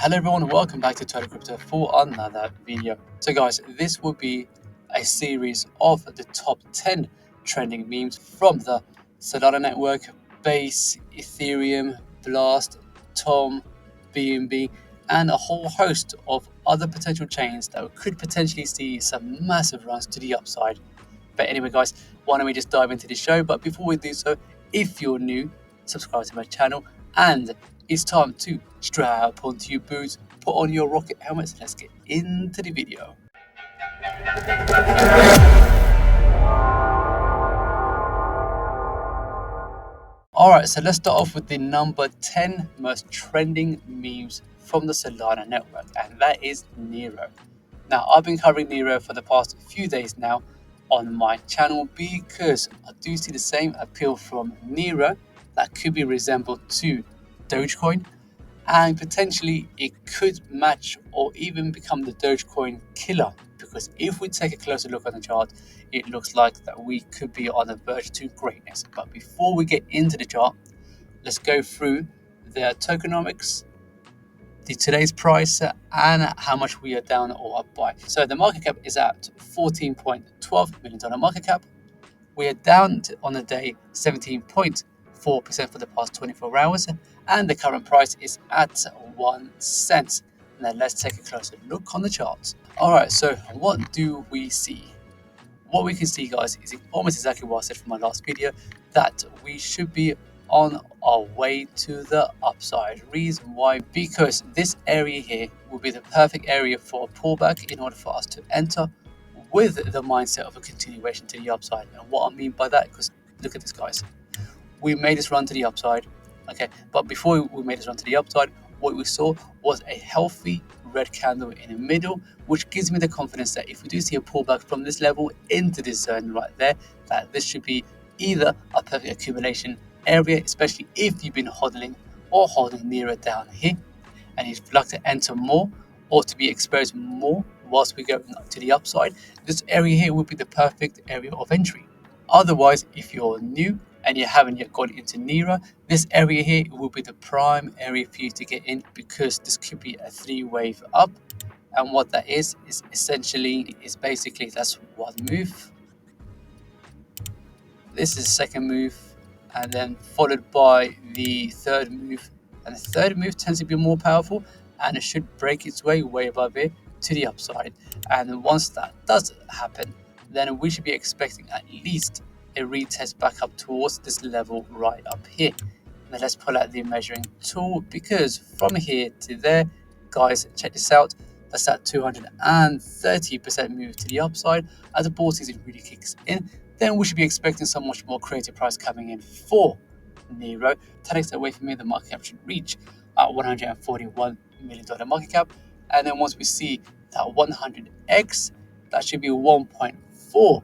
Hello everyone, welcome back to Total Crypto for another video. So guys, this will be a series of the top 10 trending memes from the Solana network, Base, Ethereum, Blast, Tom, BNB, and a whole host of other potential chains that could potentially see some massive runs to the upside. But anyway guys, why don't we just dive into the show? But before we do so, if you're new, subscribe to my channel, and it's time to strap onto your boots, put on your rocket helmets, and let's get into the video. Alright, so let's start off with the number 10 most trending memes from the Solana network, and that is Nero. Now, I've been covering Nero for the past few days now on my channel because I do see the same appeal from Nero that could be resembled to Dogecoin, and potentially it could match or even become the Dogecoin killer, because if we take a closer look on the chart, it looks like that we could be on the verge to greatness. But before we get into the chart, let's go through the tokenomics, the today's price, and how much we are down or up by. So the market cap is at $14.12 million market cap. We are down on the day 17.4% for the past 24 hours, and the current price is at 1 cent. Now let's take a closer look on the charts. Alright, so what do we see? What we can see, guys, is almost exactly what I said from my last video, that we should be on our way to the upside. Reason why? Because this area here will be the perfect area for a pullback in order for us to enter with the mindset of a continuation to the upside. And what I mean by that, because look at this, guys, we made this run to the upside, okay, but before we made this run to the upside, what we saw was a healthy red candle in the middle, which gives me the confidence that if we do see a pullback from this level into this zone right there, that this should be either a perfect accumulation area, especially if you've been hodling or holding nearer down here, and you'd like to enter more or to be exposed more whilst we're going up to the upside. This area here would be the perfect area of entry. Otherwise, if you're new and you haven't yet gone into Nero, this area here will be the prime area for you to get in, because this could be a 3-wave up. And what that is essentially basically that's one move. This is the second move, and then followed by the third move. And the third move tends to be more powerful, and it should break its way above it to the upside. And once that does happen, then we should be expecting at least a retest back up towards this level right up here. Now let's pull out the measuring tool, because from here to there, guys, check this out, that's that 230% move to the upside. As the bull season really kicks in, then we should be expecting some much more creative price coming in for Nero. 10x away from me, the market cap should reach $141 million market cap. And then once we see that 100x, that should be $1.4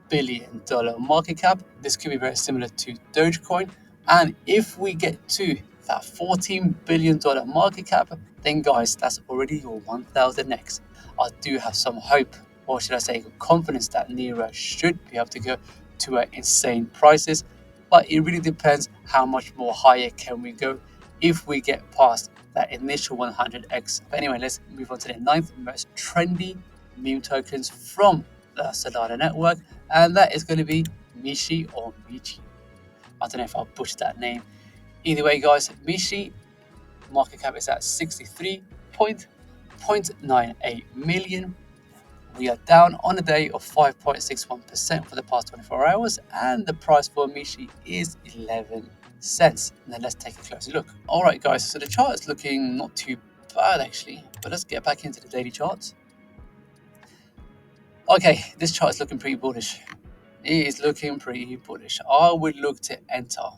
billion market cap. This could be very similar to Dogecoin. And if we get to that $14 billion market cap, then guys, that's already your 1000x. I do have some hope, or should I say confidence, that Nero should be able to go to insane prices, but it really depends how much more higher can we go if we get past that initial 100x. But anyway, let's move on to the 9th most trendy meme tokens from the Solana network, and that is going to be Mishi or Michi. I don't know if I butchered that name. Either way, guys, Mishi market cap is at 63.98 million. We are down on a day of 5.61% for the past 24 hours, and the price for Mishi is 11 cents. Now let's take a closer look. Alright guys, so the chart is looking not too bad actually, but let's get back into the daily charts. Okay, this chart is looking pretty bullish. It is looking pretty bullish. I would look to enter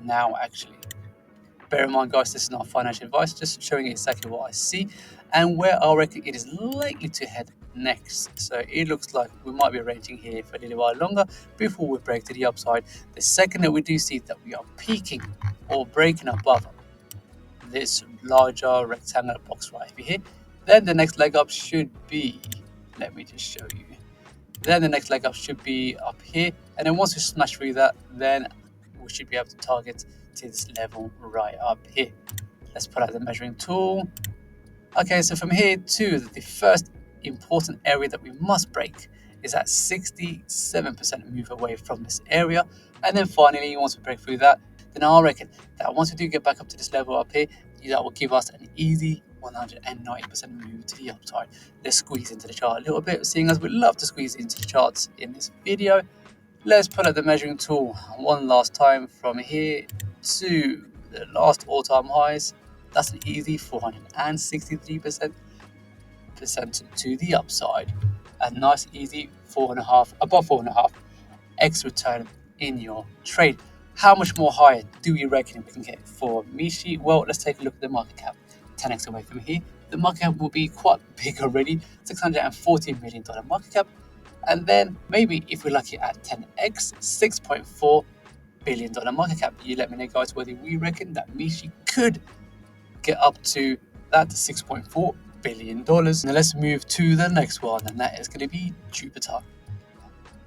now actually. Bear in mind, guys, this is not financial advice, just showing exactly what I see and where I reckon it is likely to head next. So it looks like we might be ranging here for a little while longer before we break to the upside. The second that we do see that we are peaking or breaking above this larger rectangular box right over here, then the next leg up should be, let me just show you. Then the next leg up should be up here, and then once we smash through that, then we should be able to target to this level right up here. Let's pull out the measuring tool. Okay, so from here to the first important area that we must break is that 67% move away from this area. And then finally, once we break through that, then I reckon that once we do get back up to this level up here, that will give us an easy 190% move to the upside. Let's squeeze into the chart a little bit, seeing as we love to squeeze into the charts in this video. Let's pull out the measuring tool one last time from here to the last all-time highs. That's an easy 463% to the upside. A nice easy 4.5, above 4.5x return in your trade. How much more higher do we reckon we can get for Mishi? Well, let's take a look at the market cap. 10x away from here, the market cap will be quite big already. $640 million market cap. And then maybe if we're lucky at 10x, $6.4 billion market cap. You let me know, guys, whether we reckon that Mishi could get up to that $6.4 billion. Now let's move to the next one, and that is going to be Jupiter.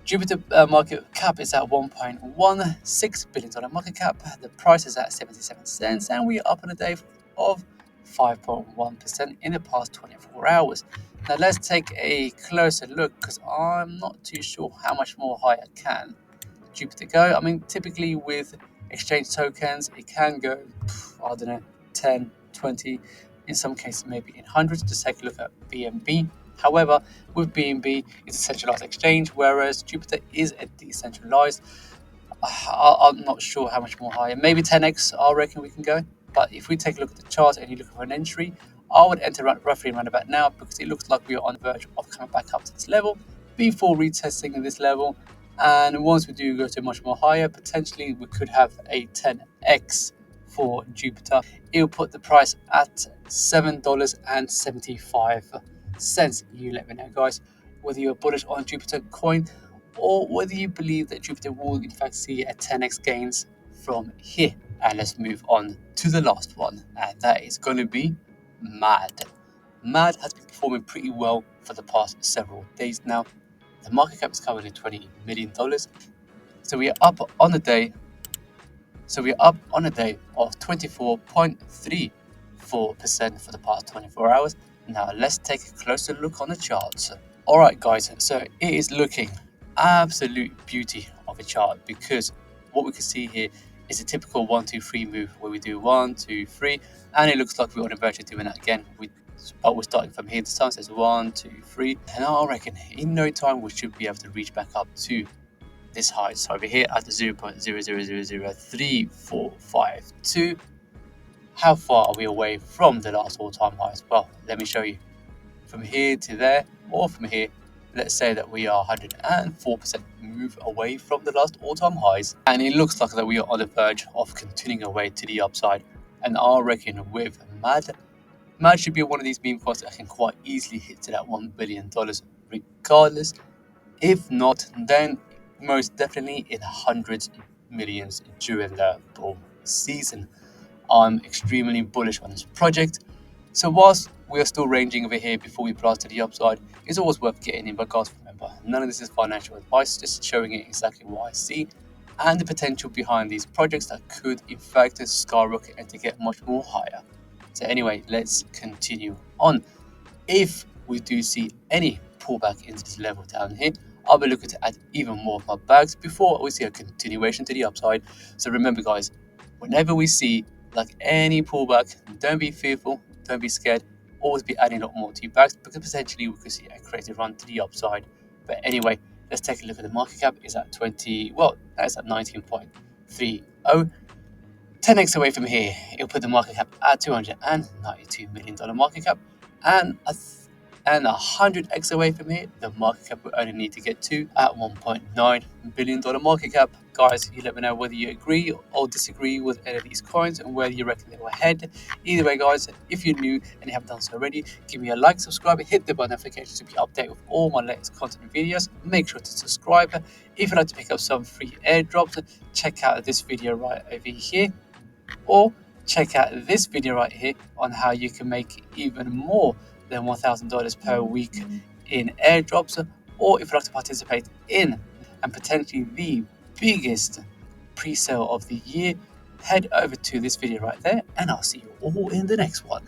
Jupiter market cap is at $1.16 billion market cap. The price is at 77 cents, and we are up on a day of 5.1% in the past 24 hours. Now let's take a closer look, because I'm not too sure how much more higher can Jupiter go. I mean, typically with exchange tokens, it can go, I don't know, 10, 20, in some cases maybe in hundreds. Just take a look at BNB. However, with BNB, it's a centralized exchange, whereas Jupiter is a decentralized. I'm not sure how much more higher. Maybe 10x, I reckon we can go. But if we take a look at the chart and you look for an entry, I would enter roughly around about now, because it looks like we are on the verge of coming back up to this level before retesting this level. And once we do go to much more higher, potentially we could have a 10x for Jupiter. It will put the price at $7.75. You let me know, guys, whether you're bullish on Jupiter coin or whether you believe that Jupiter will in fact see a 10x gains from here. And let's move on to the last one, and that is going to be MAD. MAD has been performing pretty well for the past several days now. The market cap is currently $20 million. So we are up on a day. of 24.34% for the past 24 hours. Now let's take a closer look on the charts. Alright guys, so it is looking absolute beauty of a chart, because what we can see here is a typical 1, 2, 3 move, where we do 1, 2, 3, and it looks like we're on the verge of doing that again. But we're starting from here this time, so it's 1, 2, 3, and I reckon in no time we should be able to reach back up to this high. So over here at the 0.0003452, how far are we away from the last all-time highs? Well, let me show you. From here to there, or from here, let's say that we are 104% move away from the last all-time highs, and it looks like that we are on the verge of continuing away to the upside. And I reckon with MAD should be one of these meme coins that can quite easily hit to that $1 billion regardless. If not, then most definitely in hundreds of millions during the bull season. I'm extremely bullish on this project. So whilst we are still ranging over here before we blast to the upside, it's always worth getting in. But guys, remember, none of this is financial advice, just showing it exactly what I see and the potential behind these projects that could in fact skyrocket and to get much more higher. So anyway, let's continue on. If we do see any pullback into this level down here, I'll be looking to add even more of my bags before we see a continuation to the upside. So remember guys, whenever we see like any pullback, don't be fearful, don't be scared, always be adding a lot more to your bags, because potentially we could see a crazy run to the upside. But anyway, let's take a look at the market cap. It's at 19.30. 10x away from here, it'll put the market cap at $292 million market cap, and 100x away from here, the market cap will only need to get to at $1.9 billion market cap. Guys, you let me know whether you agree or disagree with any of these coins and whether you reckon they will head. Either way, guys, if you're new and you haven't done so already, give me a like, subscribe, hit the bell notification to be updated with all my latest content and videos. Make sure to subscribe. If you'd like to pick up some free airdrops, check out this video right over here, or check out this video right here on how you can make even more than $1,000 per week in airdrops, or if you'd like to participate in and potentially the biggest pre-sale of the year, head over to this video right there, and I'll see you all in the next one.